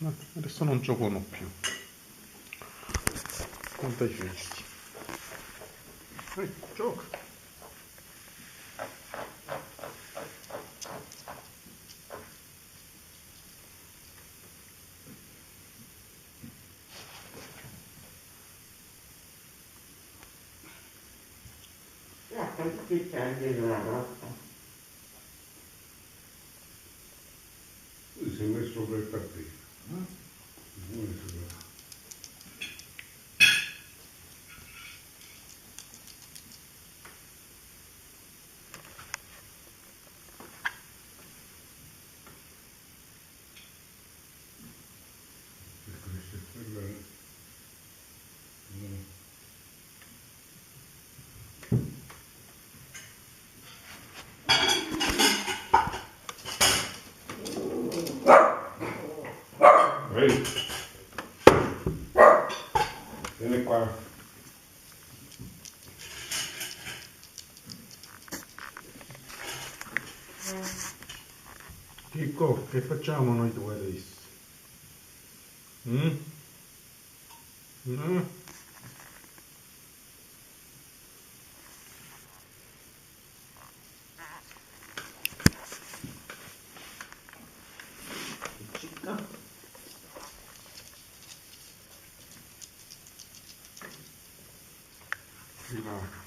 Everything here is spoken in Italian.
Adesso non giocano più. Conta i festi. Gioca. Tutti c'è la rotta. Tu sei messo per il tappeto. Ehi, vieni qua. Chicco, che facciamo noi due adesso? Mm? Mm? Cicca. Di là.